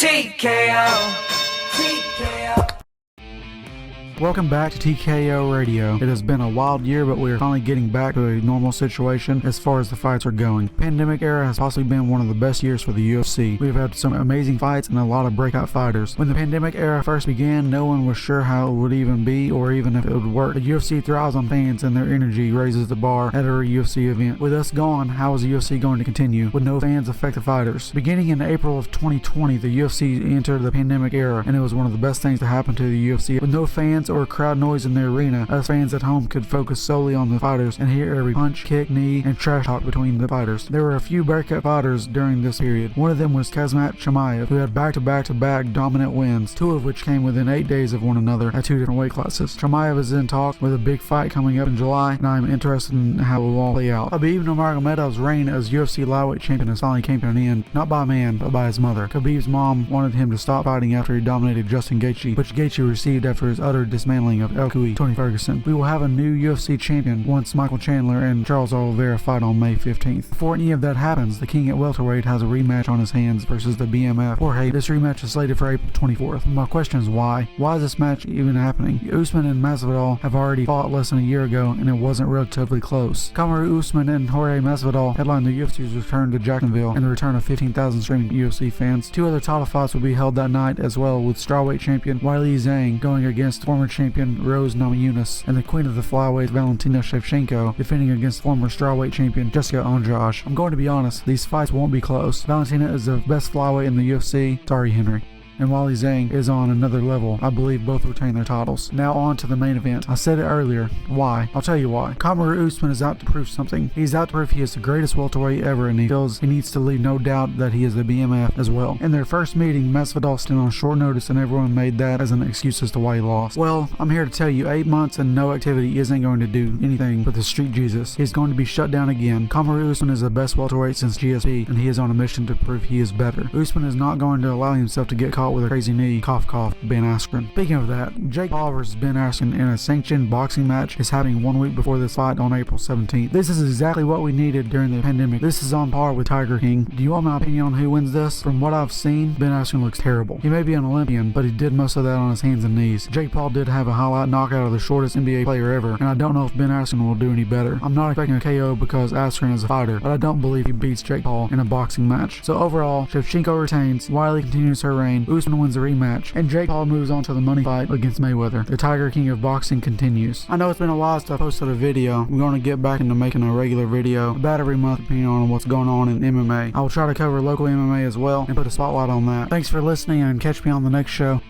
TKO. Welcome back to TKO Radio. It has been a wild year, but we are finally getting back to a normal situation as far as the fights are going. The pandemic era has possibly been one of the best years for the UFC. We've had some amazing fights and a lot of breakout fighters. When the pandemic era first began, no one was sure how it would even be or even if it would work. The UFC thrives on fans and their energy raises the bar at every UFC event. With us gone, how is the UFC going to continue? With no fans affect the fighters. Beginning in April of 2020, the UFC entered the pandemic era, and it was one of the best things to happen to the UFC. With no fans or crowd noise in the arena, us fans at home could focus solely on the fighters and hear every punch, kick, knee, and trash talk between the fighters. There were a few breakout fighters during this period. One of them was Khamzat Chimaev, who had back-to-back dominant wins, two of which came within 8 days of one another at two different weight classes. Chimaev is in talks with a big fight coming up in July, and I am interested in how it will all play out. Khabib Nurmagomedov's reign as UFC lightweight champion has finally came to an end, not by a man, but by his mother. Khabib's mom wanted him to stop fighting after he dominated Justin Gaethje, which Gaethje received after his utter dismantling of El Kui, Tony Ferguson. We will have a new UFC champion once Michael Chandler and Charles Oliveira fight on May 15th. Before any of that happens, the king at welterweight has a rematch on his hands versus the BMF Jorge. This rematch is slated for April 24th. My question is why? Why is this match even happening? Usman and Masvidal have already fought less than a year ago, and it wasn't relatively close. Kamaru Usman and Jorge Masvidal headlined the UFC's return to Jacksonville and the return of 15,000 streaming UFC fans. Two other title fights will be held that night as well, with strawweight champion Weili Zhang going against former champion Rose Namajunas and the queen of the flyweight Valentina Shevchenko defending against former strawweight champion Jessica Andrade. I'm going to be honest, these fights won't be close. Valentina is the best flyweight in the UFC. Sorry, Henry. And Weili Zhang is on another level. I believe both retain their titles. Now on to the main event. I said it earlier. Why? I'll tell you why. Kamaru Usman is out to prove something. He's out to prove he is the greatest welterweight ever, and he feels he needs to leave no doubt that he is the BMF as well. In their first meeting, Masvidal stood on short notice, and everyone made that as an excuse as to why he lost. Well, I'm here to tell you, 8 months and no activity isn't going to do anything with the Street Jesus. He's going to be shut down again. Kamaru Usman is the best welterweight since GSP, and he is on a mission to prove he is better. Usman is not going to allow himself to get caught with a crazy knee, cough cough, Ben Askren. Speaking of that, Jake Paul versus Ben Askren in a sanctioned boxing match is happening 1 week before this fight on April 17th. This is exactly what we needed during the pandemic. This is on par with Tiger King. Do you want my opinion on who wins this? From what I've seen, Ben Askren looks terrible. He may be an Olympian, but he did most of that on his hands and knees. Jake Paul did have a highlight knockout of the shortest NBA player ever, and I don't know if Ben Askren will do any better. I'm not expecting a KO because Askren is a fighter, but I don't believe he beats Jake Paul in a boxing match. So overall, Shevchenko retains, Weili continues her reign, Usman wins the rematch, and Jake Paul moves on to the money fight against Mayweather. The Tiger King of boxing continues. I know it's been a while since I posted a video. I'm going to get back into making a regular video about every month depending on what's going on in MMA. I will try to cover local MMA as well and put a spotlight on that. Thanks for listening and catch me on the next show.